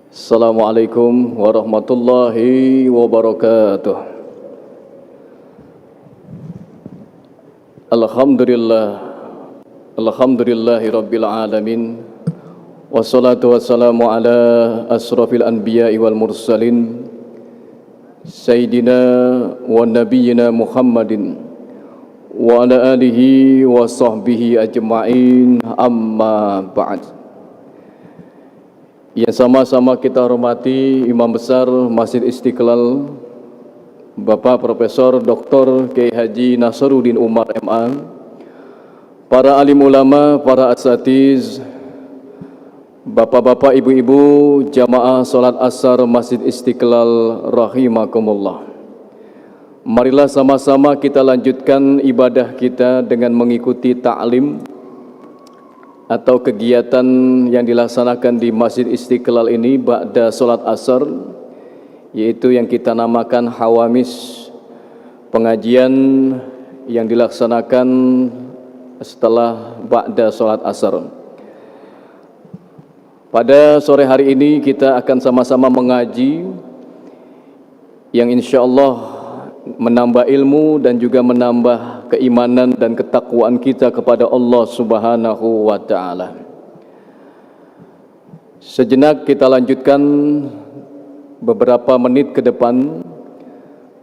Assalamualaikum warahmatullahi wabarakatuh. Alhamdulillahi rabbil alamin. Wassalatu wassalamu ala asrafil anbiya'i wal mursalin Sayyidina wa nabiyyina Muhammadin wa ala alihi wa sahbihi ajma'in, amma ba'd. Yang sama-sama kita hormati Imam Besar Masjid Istiqlal Bapak Profesor Dr. Kiai Haji Nasaruddin Umar MA, para alim ulama, para asatiz, bapak-bapak, ibu-ibu, jamaah salat asar Masjid Istiqlal rahimakumullah. Marilah sama-sama kita lanjutkan ibadah kita dengan mengikuti ta'lim atau kegiatan yang dilaksanakan di Masjid Istiqlal ini ba'da salat asar, yaitu yang kita namakan hawamis, pengajian yang dilaksanakan setelah ba'da salat asar. Pada sore hari ini kita akan sama-sama mengaji yang insya Allah menambah ilmu dan juga menambah keimanan dan ketakwaan kita kepada Allah Subhanahu wa ta'ala. Sejenak kita lanjutkan beberapa menit ke depan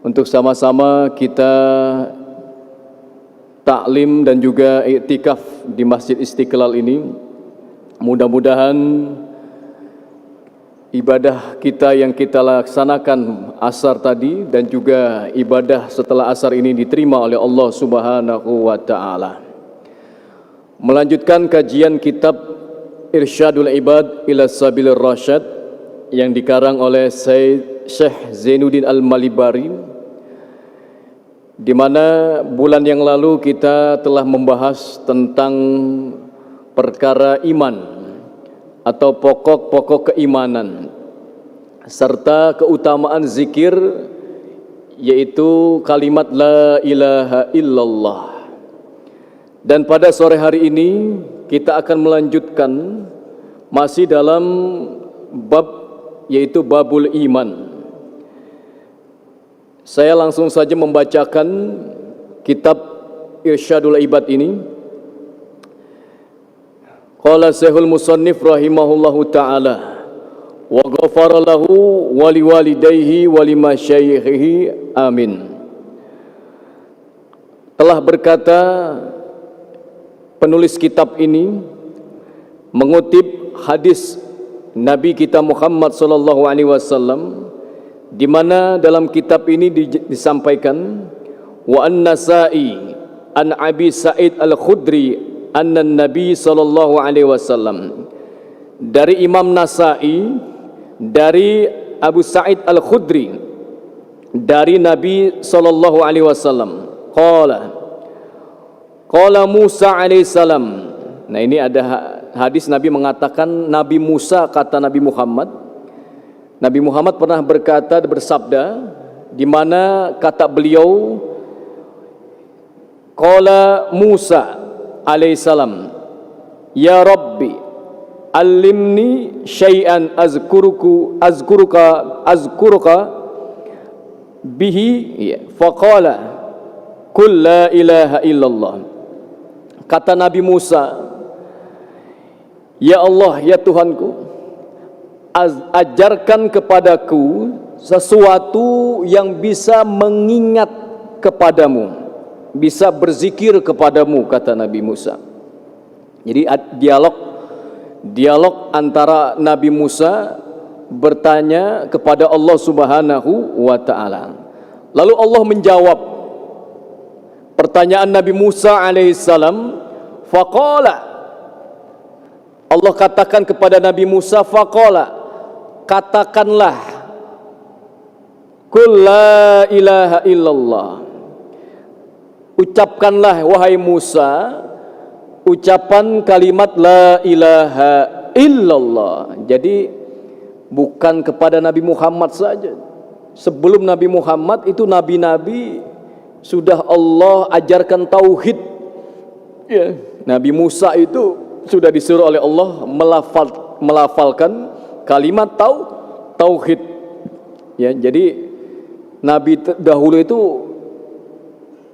untuk sama-sama kita taklim dan juga iktikaf di Masjid Istiqlal ini. Mudah-mudahan ibadah kita yang kita laksanakan asar tadi dan juga ibadah setelah asar ini diterima oleh Allah Subhanahu wa ta'ala. Melanjutkan kajian kitab Irsyadul Ibad ila Sabilir Rasyad yang dikarang oleh Syekh Zainuddin Al-Malibari, di mana bulan yang lalu kita telah membahas tentang perkara iman atau pokok-pokok keimanan serta keutamaan zikir, yaitu kalimat la ilaha illallah. Dan pada sore hari ini kita akan melanjutkan masih dalam bab, yaitu babul iman. Saya langsung saja membacakan kitab Irsyadul Ibad ini. Qala Syekhul Musannif rahimahullahu ta'ala wa ghafara lahu wa liwalidayhi wa limasyayikhihi, amin. Telah berkata penulis kitab ini mengutip hadis Nabi kita Muhammad sallallahu alaihi wasallam, di mana dalam kitab ini disampaikan wa an-Nasa'i an Abi Sa'id Al-Khudri anna Nabi sallallahu alaihi wasallam, dari Imam Nasa'i dari Abu Sa'id Al-Khudri dari Nabi sallallahu alaihi wasallam, qala Musa alaihi salam. Nah, ini ada hadis Nabi mengatakan, Nabi Musa, kata Nabi Muhammad pernah berkata, bersabda, di mana kata beliau, qala Musa alaihissalam, ya Rabbi alimni syai'an azkuruka bihi, faqala kul la ilaha illallah. Kata Nabi Musa, ya Allah, ya Tuhanku, ajarkan kepadaku sesuatu yang bisa mengingat kepadamu, bisa berzikir kepadamu, kata Nabi Musa. Jadi dialog antara Nabi Musa bertanya kepada Allah Subhanahu wa ta'ala. Lalu Allah menjawab pertanyaan Nabi Musa alaihissalam, faqala, Allah katakan kepada Nabi Musa, faqala, katakanlah, qul la ilaha illallah, ucapkanlah wahai Musa ucapan kalimat la ilaha illallah. Jadi bukan kepada Nabi Muhammad saja. Sebelum Nabi Muhammad itu nabi-nabi sudah Allah ajarkan tauhid. Ya, Nabi Musa itu sudah disuruh oleh Allah melafalkan kalimat tauhid. Ya, jadi nabi dahulu itu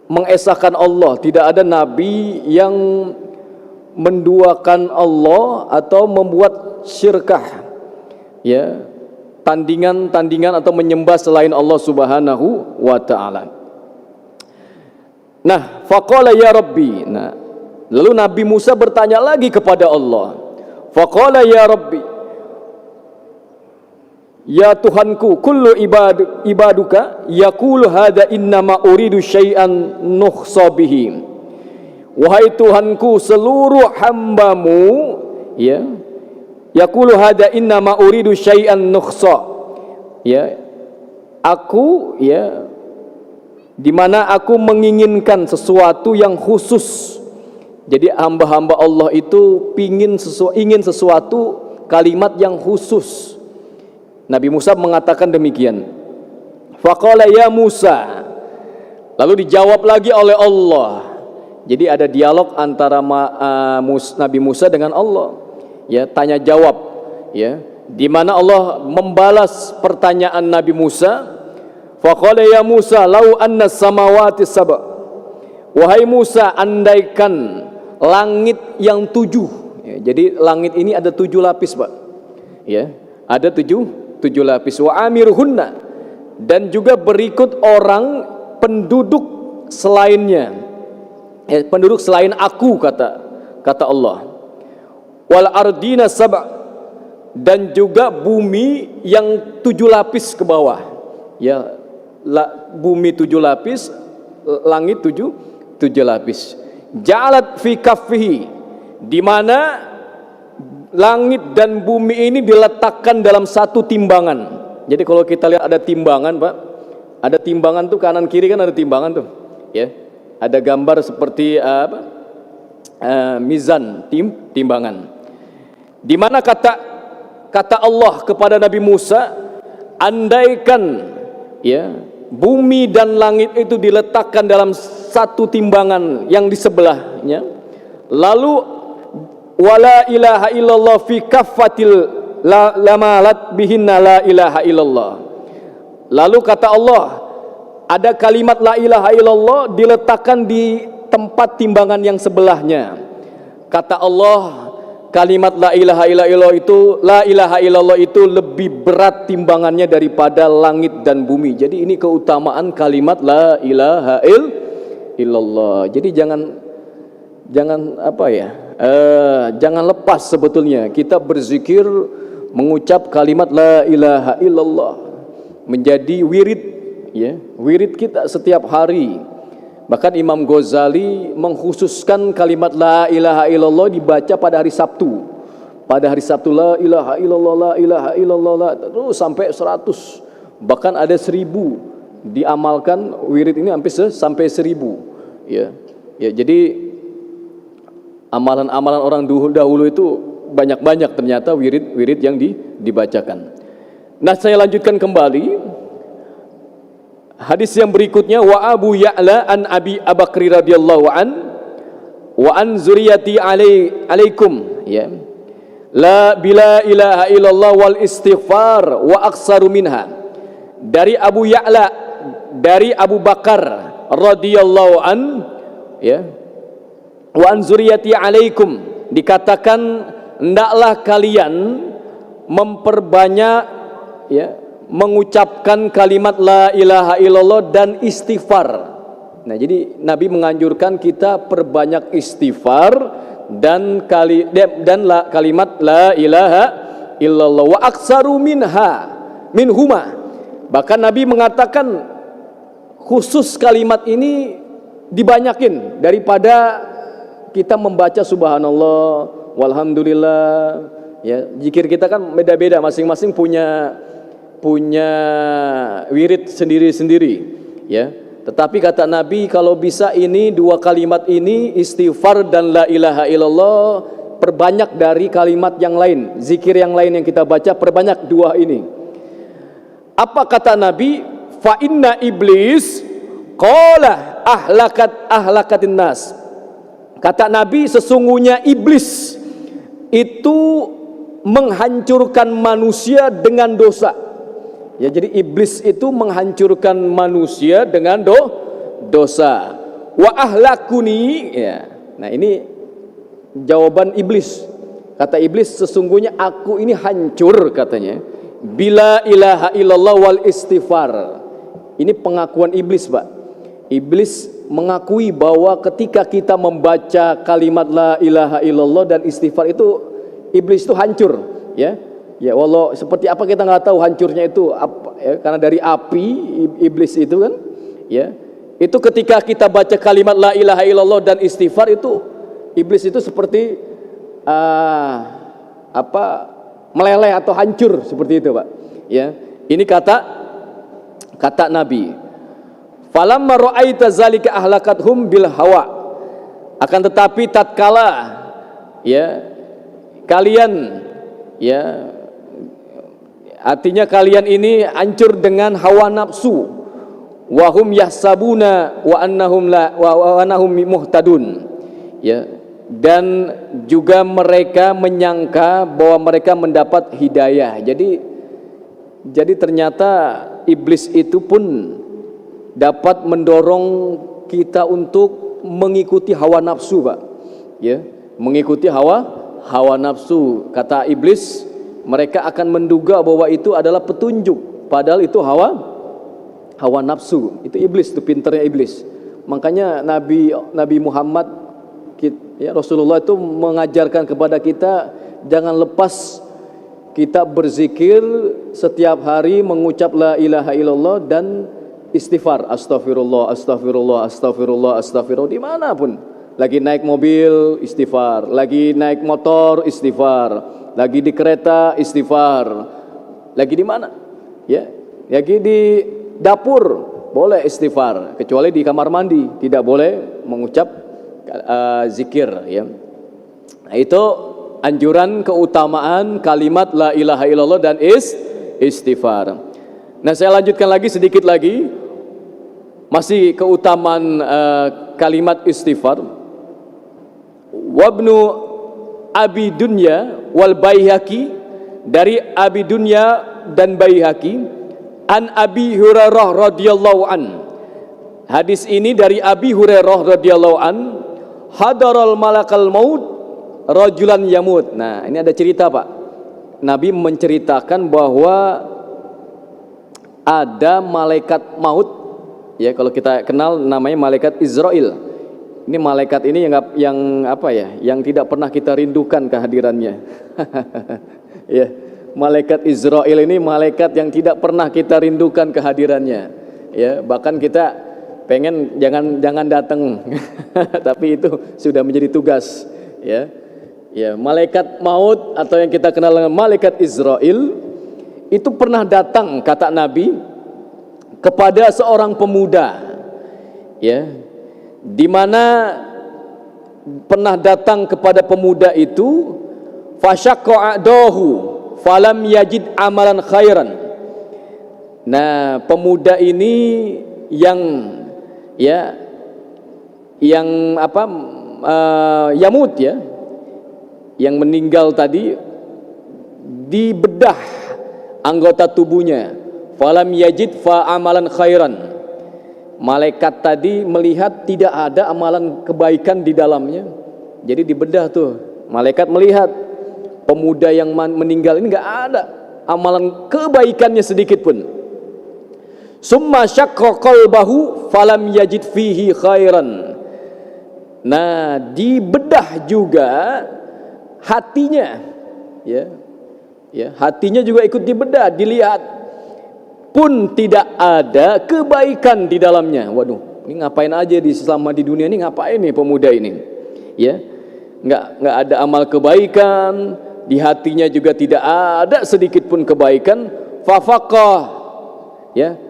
mengesahkan Allah. Tidak ada nabi yang menduakan Allah atau membuat syirkah, ya, tandingan atau menyembah selain Allah Subhanahu wa taala. Nah, faqala ya Rabbi. Nah, lalu Nabi Musa bertanya lagi kepada Allah. Faqala ya Rabbi, ya Tuhanku, kullu ibaduka yaqulu hadza innama uridu syai'an nukhsa bihi. Wahai Tuhanku, seluruh hambamu, ya, yaqulu hadza innama uridu syai'an nukhsa. Ya, aku, ya, di mana aku menginginkan sesuatu yang khusus. Jadi hamba-hamba Allah itu ingin sesuatu kalimat yang khusus. Nabi Musa mengatakan demikian. Faqala ya Musa. Lalu dijawab lagi oleh Allah. Jadi ada dialog antara Nabi Musa dengan Allah. Ya, tanya jawab, ya. Di mana Allah membalas pertanyaan Nabi Musa. Faqala ya Musa, lau anna samawati sab'a. Wahai Musa, andaikan langit yang 7. Ya, jadi langit ini ada 7 lapis, Pak. Ya, ada 7 lapis. Wa amiruhunna, dan juga berikut orang penduduk selainnya. Penduduk selain aku, kata Allah. Wal ardina sab'a, dan juga bumi yang 7 lapis ke bawah. Ya, bumi 7 lapis, langit 7 lapis. Ja'alat fi kaffihi, di mana langit dan bumi ini diletakkan dalam satu timbangan. Jadi kalau kita lihat ada timbangan, Pak. Ada timbangan tuh kanan kiri kan ada timbangan tuh, ya. Ada gambar seperti mizan, timbangan. Di mana kata Allah kepada Nabi Musa, andaikan, ya, bumi dan langit itu diletakkan dalam satu timbangan yang di sebelahnya, lalu wala ilaha illallah fi kaffatil lamalat bihinna la ilaha illallah. Lalu kata Allah, ada kalimat la ilaha illallah diletakkan di tempat timbangan yang sebelahnya. Kata Allah, kalimat la ilaha illallah itu lebih berat timbangannya daripada langit dan bumi. Jadi ini keutamaan kalimat la ilaha illallah. Jadi jangan apa ya? Jangan lepas sebetulnya kita berzikir mengucap kalimat la ilaha illallah menjadi wirid, ya, wirid kita setiap hari. Bahkan Imam Ghazali mengkhususkan kalimat la ilaha illallah dibaca pada hari Sabtu. Pada hari Sabtu la ilaha illallah, la ilaha illallah, terus sampai 100. Bahkan ada 1000 diamalkan wirid ini sampai 1000. Ya. Ya, jadi amalan-amalan orang dahulu itu banyak-banyak ternyata wirid yang dibacakan. Nah, saya lanjutkan kembali hadis yang berikutnya. Wa Abu Ya'la an Abi Bakri radhiyallahu an wa an zuriyati alaikum, ya, la bila ilaha illallah wal istighfar wa aksaru minha. Dari Abu Ya'la, dari Abu Bakar radhiyallahu an, ya, wa an zuriyati alaikum, dikatakan hendaklah kalian memperbanyak, ya, mengucapkan kalimat la ilaha illallah dan istighfar. Nah, jadi Nabi menganjurkan kita perbanyak istighfar dan kalimat la ilaha illallah wa aksaru minhuma. Bahkan Nabi mengatakan khusus kalimat ini dibanyakin daripada kita membaca subhanallah walhamdulillah, ya. Zikir kita kan beda-beda, masing-masing punya wirid sendiri-sendiri, ya. Tetapi kata Nabi, kalau bisa ini 2 kalimat ini, istighfar dan la ilaha illallah, perbanyak dari kalimat yang lain, zikir yang lain yang kita baca, perbanyak 2 ini. Apa kata Nabi? Fa inna iblis qala ahlakatin nas. Kata Nabi, sesungguhnya iblis itu menghancurkan manusia dengan dosa. Ya, jadi iblis itu menghancurkan manusia dengan dosa. Wa ahlakuni, ya. Nah, ini jawaban iblis. Kata iblis, sesungguhnya aku ini hancur katanya. Bila ilaha illallah wal istighfar. Ini pengakuan iblis, Pak. Iblis mengakui bahwa ketika kita membaca kalimat la ilaha illallah dan istighfar itu iblis itu hancur, ya. Ya Allah, seperti apa kita nggak tahu hancurnya itu apa, ya, karena dari api iblis itu kan, ya. Itu ketika kita baca kalimat la ilaha illallah dan istighfar itu iblis itu seperti meleleh atau hancur seperti itu, Pak. Ya. Ini kata Nabi. Falamma ra'aita zalika ahlakathum bil hawa. Akan tetapi tatkala ya kalian, ya, artinya kalian ini hancur dengan hawa nafsu, wahum yahsabuna wa annahum muhtadun, ya, dan juga mereka menyangka bahwa mereka mendapat hidayah. Jadi ternyata iblis itu pun dapat mendorong kita untuk mengikuti hawa nafsu, Pak. Ya, mengikuti hawa nafsu. Kata iblis, mereka akan menduga bahwa itu adalah petunjuk, padahal itu hawa nafsu. Itu iblis, itu pinternya iblis. Makanya Nabi Muhammad, ya, Rasulullah itu mengajarkan kepada kita jangan lepas kita berzikir setiap hari, mengucap la ilaha illallah dan istighfar, astagfirullah, astagfirullah, astagfirullah, astagfirullah, dimanapun. Lagi naik mobil, istighfar. Lagi naik motor, istighfar. Lagi di kereta, istighfar. Lagi di mana? Ya, lagi di dapur, boleh istighfar. Kecuali di kamar mandi, tidak boleh mengucap zikir. Ya. Nah, itu anjuran keutamaan kalimat la ilaha illallah dan istighfar. Nah, saya lanjutkan lagi sedikit lagi, masih keutamaan kalimat istighfar. Wabnu Abi Dunya wal Baihaqi, dari Abi Dunya dan Baihaqi, an Abi Hurairah radhiyallahu an. Hadis ini dari Abi Hurairah radhiyallahu an, hadaral malakal maut rajulan yamut. Nah, ini ada cerita, Pak. Nabi menceritakan bahwa ada malaikat maut, ya, kalau kita kenal namanya malaikat Israel. Ini malaikat ini yang apa ya? Yang tidak pernah kita rindukan kehadirannya. Ya, malaikat Israel ini malaikat yang tidak pernah kita rindukan kehadirannya. Ya, bahkan kita pengen jangan datang. Tapi itu sudah menjadi tugas, ya. Ya, malaikat maut atau yang kita kenal dengan malaikat Israel itu pernah datang, kata Nabi, kepada seorang pemuda, ya, di mana pernah datang kepada pemuda itu, fasyaqqa adahu falam yajid amalan khairan. Nah, pemuda ini yang yamut, ya, yang meninggal tadi, dibedah anggota tubuhnya, falam yajid fa amalan khairan. Malaikat tadi melihat tidak ada amalan kebaikan di dalamnya. Jadi dibedah tuh. Malaikat melihat pemuda yang meninggal ini enggak ada amalan kebaikannya sedikit pun. Summa syaqqa qalbahu falam yajid fihi khairan. Nah, dibedah juga hatinya, ya. Ya, hatinya juga ikut dibedah, dilihat, pun tidak ada kebaikan di dalamnya. Waduh, ini ngapain aja selama di dunia ini, ngapain nih pemuda ini? Ya, nggak ada amal kebaikan, di hatinya juga tidak ada sedikit pun kebaikan. Fafaqah, ya,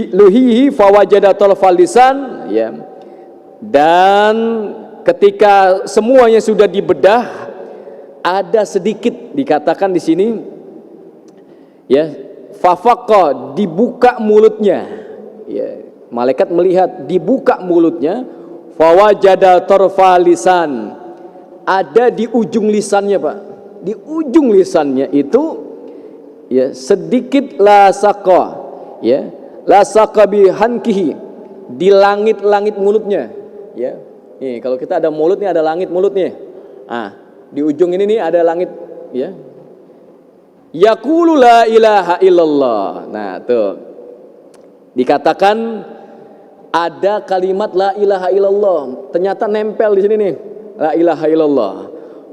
luhihi fawajadatul falisan, ya. Dan ketika semuanya sudah dibedah, ada sedikit dikatakan di sini, ya. Fafaqah, dibuka mulutnya, ya, malaikat melihat dibuka mulutnya, fawajada tarfa lisan, ada di ujung lisannya, Pak, di ujung lisannya itu ya, sedikit la saqa, ya, la saqa bihankihi, di langit-langit mulutnya, ya. Nih, kalau kita ada mulut nih, ada langit mulutnya. Ah, di ujung ini nih ada langit, ya. Yaqulu la ilaha illallah. Nah, tuh. Dikatakan ada kalimat la ilaha illallah, ternyata nempel di sini nih, la ilaha illallah.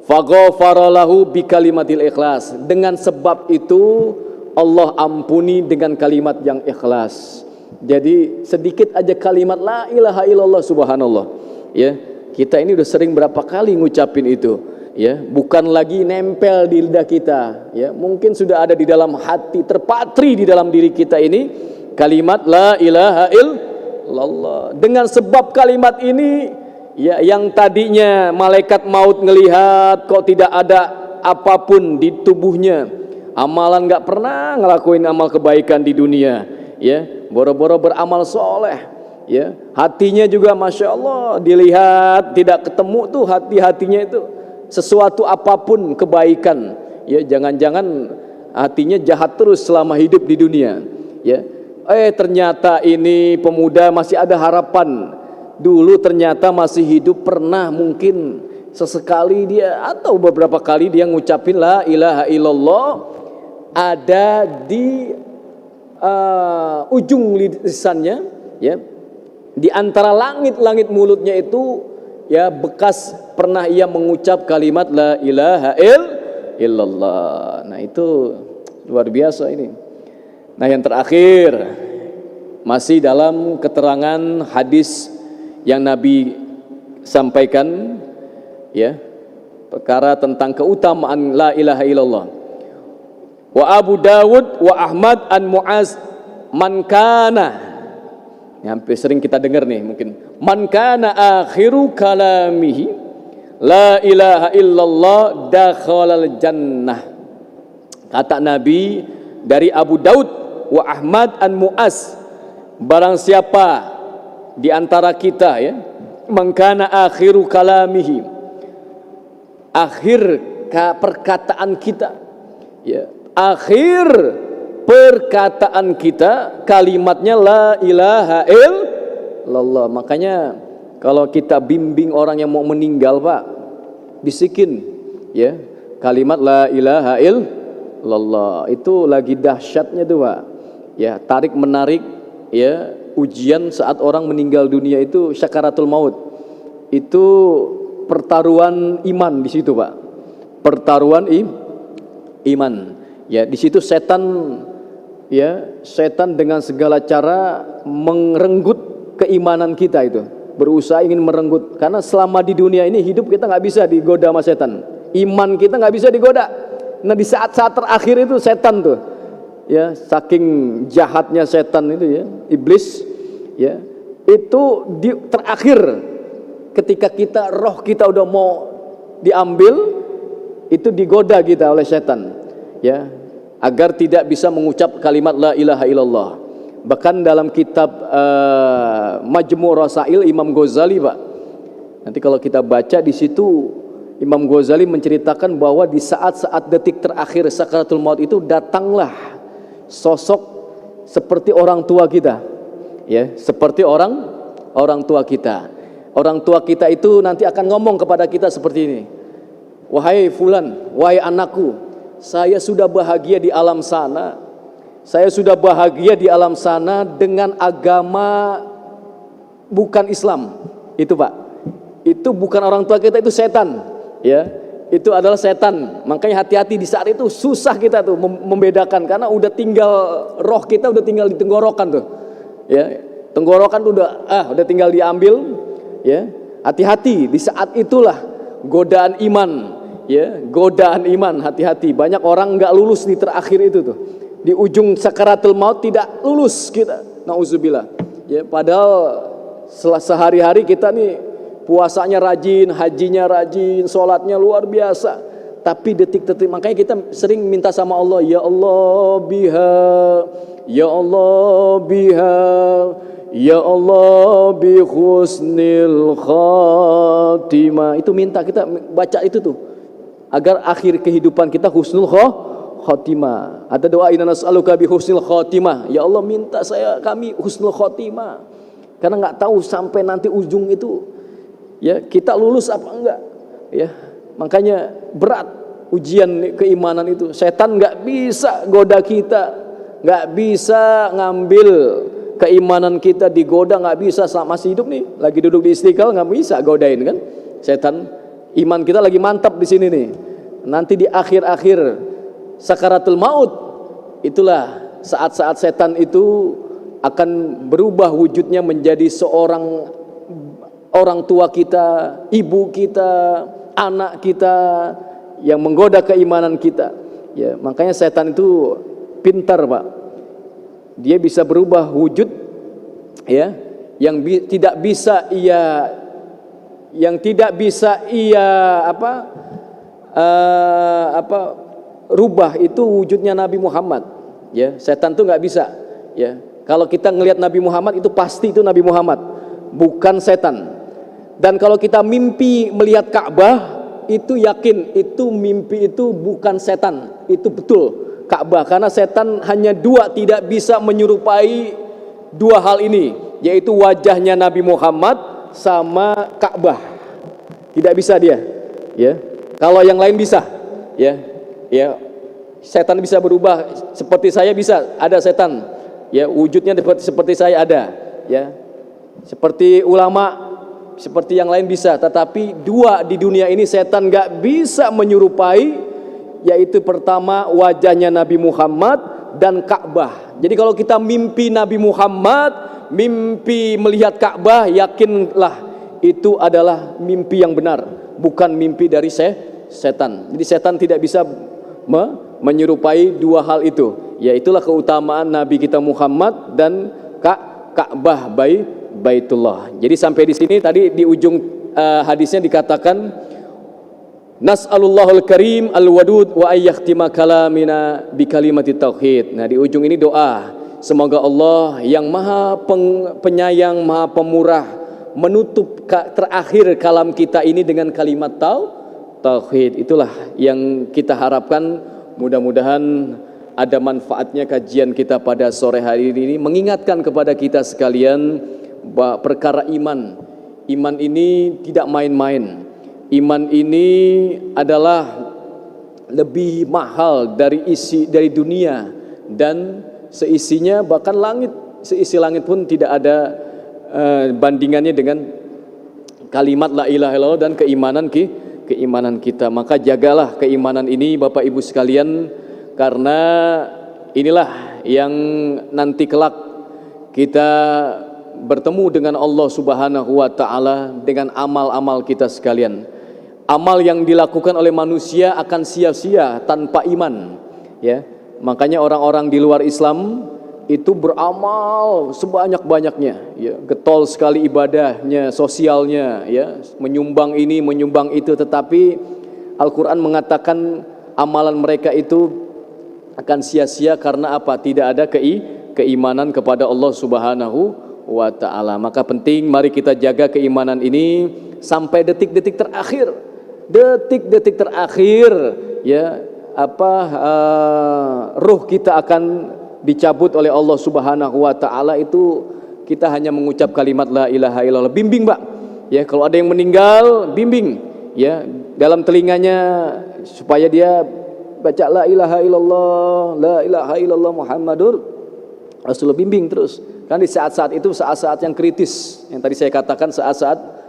Faghfara lahu bi kalimatil ikhlas. Dengan sebab itu Allah ampuni dengan kalimat yang ikhlas. Jadi sedikit aja kalimat la ilaha illallah, subhanallah. Ya, kita ini udah sering berapa kali ngucapin itu, ya, bukan lagi nempel di lidah kita, ya, mungkin sudah ada di dalam hati, terpatri di dalam diri kita ini kalimat la ilaha illallah. Dengan sebab kalimat ini, ya, yang tadinya malaikat maut ngelihat kok tidak ada apapun di tubuhnya, amalan nggak pernah ngelakuin amal kebaikan di dunia, ya, boro-boro beramal soleh, ya, hatinya juga masya Allah dilihat tidak ketemu tuh hati-hatinya itu sesuatu apapun kebaikan, ya, jangan-jangan hatinya jahat terus selama hidup di dunia, ya. Ternyata ini pemuda masih ada harapan. Dulu ternyata masih hidup, pernah mungkin sesekali dia atau beberapa kali dia ngucapin la ilaha illallah, ada di ujung lisannya, ya, di antara langit-langit mulutnya itu, ya, bekas pernah ia mengucap kalimat la ilaha illallah. Nah, itu luar biasa ini. Nah, yang terakhir masih dalam keterangan hadis yang Nabi sampaikan, ya, perkara tentang keutamaan la ilaha illallah. Wa Abu Dawud wa Ahmad an Muaz man kana, ya, hampir sering kita dengar nih mungkin, man kana akhiru kalamihi la ilaha illallah dakhalal jannah. Kata Nabi dari Abu Daud wa Ahmad an Muaz, barang siapa di antara kita, ya, mangkana akhiru kalamihi, akhir perkataan kita, ya, akhir perkataan kita kalimatnya la ilaha illallah. Makanya kalau kita bimbing orang yang mau meninggal, Pak, bisikin, ya, kalimat la ilaha illallah. Itu lagi dahsyatnya tuh, Pak. Ya, tarik menarik, ya, ujian saat orang meninggal dunia itu syakaratul maut. Itu pertaruhan iman di situ, Pak. Pertaruhan iman. Ya, di situ setan, ya, setan dengan segala cara merenggut keimanan kita itu. Berusaha ingin merenggut, karena selama di dunia ini hidup kita nggak bisa digoda sama setan. Iman kita nggak bisa digoda. Nah, di saat-saat terakhir itu setan tuh, ya, saking jahatnya setan itu, ya, iblis, ya, itu di terakhir ketika kita roh kita udah mau diambil, itu digoda kita oleh setan, ya, agar tidak bisa mengucap kalimat la ilaha illallah. Bahkan dalam kitab Majmu' Rasail Imam Ghazali, Pak, nanti kalau kita baca di situ Imam Ghazali menceritakan bahwa di saat-saat detik terakhir sakaratul maut itu datanglah sosok seperti orang tua kita, ya, seperti orang tua kita. Orang tua kita itu nanti akan ngomong kepada kita seperti ini, wahai fulan, wahai anakku, saya sudah bahagia di alam sana, saya sudah bahagia di alam sana dengan agama bukan Islam. Itu, Pak, itu bukan orang tua kita, itu setan, ya, itu adalah setan. Makanya hati-hati di saat itu, susah kita tuh membedakan, karena udah tinggal roh kita udah tinggal di tenggorokan tuh, ya, tenggorokan tuh udah tinggal diambil, ya. Hati-hati di saat itulah godaan iman, ya, godaan iman. Hati-hati, banyak orang nggak lulus di terakhir itu tuh, di ujung sakaratul maut tidak lulus kita, nauzubillah, ya. Padahal sehari-hari kita nih puasanya rajin, hajinya rajin, sholatnya luar biasa, tapi detik-detik, makanya kita sering minta sama Allah, ya Allah biha, ya Allah biha, ya Allah bi husnil khatimah. Itu minta, kita baca itu tuh agar akhir kehidupan kita husnul khotimah. Ada doa, inna nas'aluka bi husnil khotimah. Ya Allah, minta kami husnul khotimah. Karena nggak tahu sampai nanti ujung itu ya kita lulus apa enggak. Ya, makanya berat ujian keimanan itu. Setan nggak bisa goda kita, nggak bisa ngambil keimanan kita, digoda nggak bisa. Selama masih hidup nih, lagi duduk di Istiqlal nggak bisa godain kan setan. Iman kita lagi mantap di sini nih. Nanti di akhir-akhir sakaratul maut, itulah saat-saat setan itu akan berubah wujudnya menjadi seorang orang tua kita, ibu kita, anak kita yang menggoda keimanan kita. Ya, makanya setan itu pintar, Pak. Dia bisa berubah wujud ya, yang tidak bisa rubah itu wujudnya Nabi Muhammad. Ya, setan tuh nggak bisa. Ya, kalau kita ngelihat Nabi Muhammad itu pasti itu Nabi Muhammad, bukan setan. Dan kalau kita mimpi melihat Ka'bah, itu yakin itu mimpi itu bukan setan, itu betul Ka'bah. Karena setan hanya dua, tidak bisa menyerupai dua hal ini, yaitu wajahnya Nabi Muhammad sama Ka'bah. Tidak bisa dia. Ya, kalau yang lain bisa. Ya, ya, setan bisa berubah seperti saya, bisa ada setan. Ya, wujudnya seperti saya ada. Ya, seperti ulama, seperti yang lain bisa. Tetapi dua di dunia ini setan gak bisa menyerupai, yaitu pertama wajahnya Nabi Muhammad dan Ka'bah. Jadi kalau kita mimpi Nabi Muhammad, mimpi melihat Ka'bah, yakinlah itu adalah mimpi yang benar, bukan mimpi dari setan. Jadi setan tidak bisa menyerupai dua hal itu. Ya, itulah keutamaan Nabi kita Muhammad dan Ka'bah, Baitullah. Jadi sampai di sini tadi di ujung hadisnya dikatakan nas'alullahul karim al-wadud wa ayyakhtima kalamina bi kalimati tauhid. Nah, di ujung ini doa, semoga Allah yang Maha Penyayang, Maha Pemurah menutup terakhir kalam kita ini dengan kalimat tauhid. Itulah yang kita harapkan. Mudah-mudahan ada manfaatnya kajian kita pada sore hari ini, mengingatkan kepada kita sekalian bahwa perkara iman ini tidak main-main. Iman ini adalah lebih mahal dari dunia dan seisinya, bahkan seisi langit pun tidak ada bandingannya dengan kalimat la ilaha illallah dan keimanan kita. Maka jagalah keimanan ini Bapak Ibu sekalian, karena inilah yang nanti kelak kita bertemu dengan Allah Subhanahu wa taala dengan amal-amal kita sekalian. Amal yang dilakukan oleh manusia akan sia-sia tanpa iman, ya. Makanya orang-orang di luar Islam itu beramal sebanyak-banyaknya, ya, getol sekali ibadahnya, sosialnya, ya, menyumbang ini, menyumbang itu, tetapi Al-Qur'an mengatakan amalan mereka itu akan sia-sia karena apa? Tidak ada keimanan kepada Allah Subhanahu wa ta'ala. Maka penting mari kita jaga keimanan ini sampai detik-detik terakhir. Detik-detik terakhir, ya, ruh kita akan dicabut oleh Allah Subhanahu wa ta'ala, itu kita hanya mengucap kalimat la ilaha illallah. Bimbing, Pak, ya, kalau ada yang meninggal, bimbing, ya, dalam telinganya supaya dia baca la ilaha illallah Muhammadur Rasulullah. Bimbing terus, kan di saat-saat itu, saat-saat yang kritis yang tadi saya katakan, saat-saat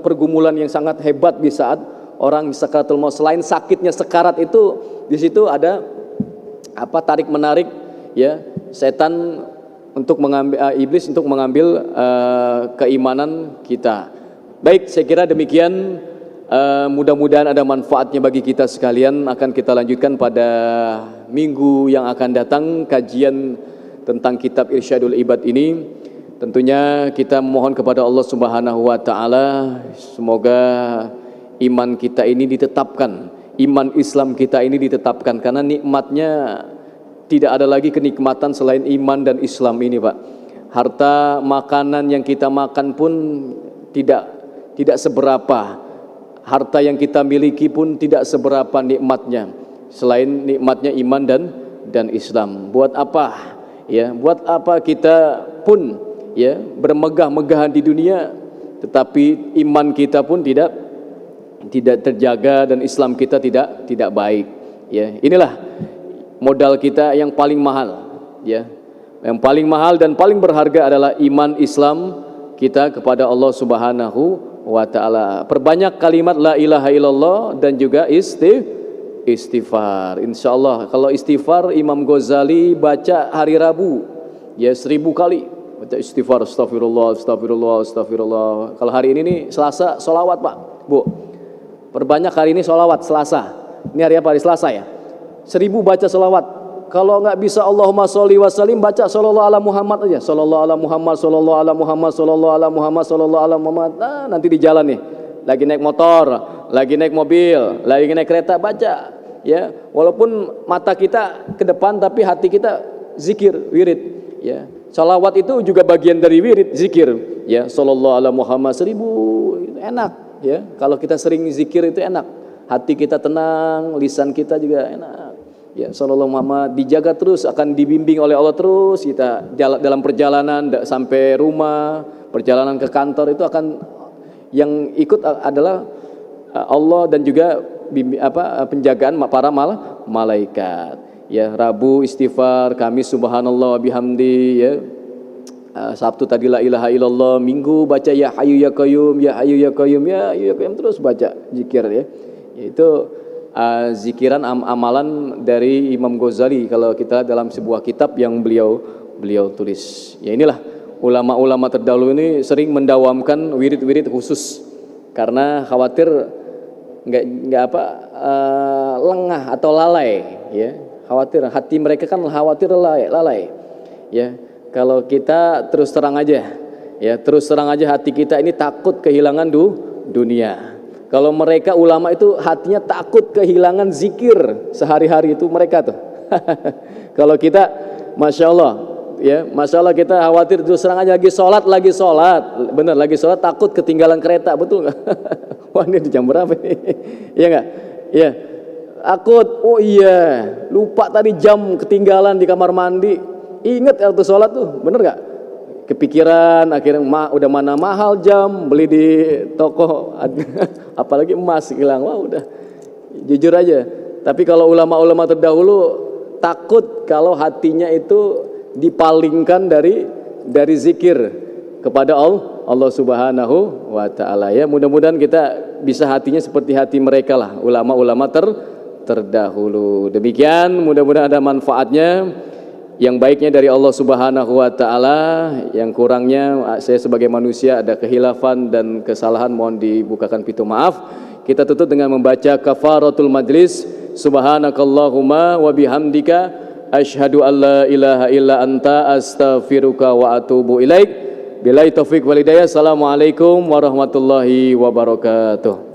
pergumulan yang sangat hebat di saat orang sakaratul maut. Selain sakitnya sekarat itu, di situ ada tarik menarik, ya, setan untuk mengambil iblis untuk mengambil keimanan kita. Baik, saya kira demikian. Mudah-mudahan ada manfaatnya bagi kita sekalian. Akan kita lanjutkan pada minggu yang akan datang kajian tentang kitab Irsyadul Ibad ini. Tentunya kita mohon kepada Allah Subhanahu wa taala semoga iman kita ini ditetapkan, iman Islam kita ini ditetapkan, karena nikmatnya tidak ada lagi kenikmatan selain iman dan Islam ini, Pak. Harta makanan yang kita makan pun tidak seberapa. harta yang kita miliki pun tidak seberapa nikmatnya selain nikmatnya iman dan Islam. Buat apa ya? Buat apa kita pun ya bermegah-megahan di dunia tetapi iman kita pun tidak terjaga dan Islam kita tidak baik ya. Inilah modal kita yang paling mahal ya. Yang paling mahal dan paling berharga adalah iman Islam kita kepada Allah Subhanahu wa taala. Perbanyak kalimat la ilaha illallah dan juga istighfar. Insyaallah kalau istighfar Imam Ghazali baca hari Rabu ya 1000 kali baca istighfar, astagfirullah, astagfirullah, astagfirullah. Kalau hari ini nih Selasa sholawat Pak, Bu. Perbanyak hari ini sholawat Selasa. Ini hari apa? Hari Selasa ya. 1000 baca sholawat. Kalau nggak bisa Allahumma sholli wa sallim, baca sallallahu ala Muhammad aja. Sallallahu ala Muhammad, sallallahu ala Muhammad, sallallahu ala Muhammad, sallallahu ala Muhammad. Nah, nanti di jalan nih, lagi naik motor, lagi naik mobil, lagi naik kereta, baca. Ya, walaupun mata kita ke depan tapi hati kita zikir, wirid. Ya, salawat itu juga bagian dari wirid, zikir. Ya, sallallahu ala Muhammad 1000 itu enak. Ya, kalau kita sering zikir itu enak. Hati kita tenang, lisan kita juga enak. Ya, sallallahu Muhammad dijaga terus, akan dibimbing oleh Allah terus. Kita dalam perjalanan sampai rumah, perjalanan ke kantor itu akan yang ikut adalah Allah dan juga penjagaan para malaikat. Ya, Rabu istighfar, Kamis subhanallah bihamdi ya. Sabtu tadi la ilaha illallah, Minggu baca ya hayyu ya qayyum, ya hayyu ya qayyum, ya hayyu ya qayyum, terus baca zikir ya. Itu zikiran amalan dari Imam Ghazali kalau kita dalam sebuah kitab yang beliau tulis. Ya, inilah ulama-ulama terdahulu ini sering mendawamkan wirid-wirid khusus karena khawatir nggak lengah atau lalai ya. Khawatir hati mereka kan khawatir lalai ya. Kalau kita terus terang aja hati kita ini takut kehilangan dunia. Kalau mereka ulama itu hatinya takut kehilangan zikir sehari-hari itu mereka tuh. Kalau kita, masya Allah, ya, masya Allah kita khawatir terus terang aja lagi sholat, bener lagi sholat takut ketinggalan kereta, betul nggak? Wah, ini di jam berapa nih? Iya nggak? Iya, takut. Oh iya, lupa tadi jam ketinggalan di kamar mandi. Ingat waktu sholat tuh, bener nggak? Kepikiran akhirnya udah mana mahal jam beli di toko apalagi emas hilang, wah udah jujur aja. Tapi kalau ulama-ulama terdahulu takut kalau hatinya itu dipalingkan dari zikir kepada Allah Subhanahu wa taala ya. Mudah-mudahan kita bisa hatinya seperti hati mereka lah, ulama-ulama terdahulu. Demikian, mudah-mudahan ada manfaatnya. Yang baiknya dari Allah Subhanahu wa taala, yang kurangnya saya sebagai manusia ada khilafan dan kesalahan, mohon dibukakan pintu maaf. Kita tutup dengan membaca kafaratul majlis. Subhanakallahumma wa bihamdika asyhadu an la ilaha illa anta astaghfiruka wa atubu ilaik. Billahi taufik wal hidayah. Assalamualaikum warahmatullahi wabarakatuh.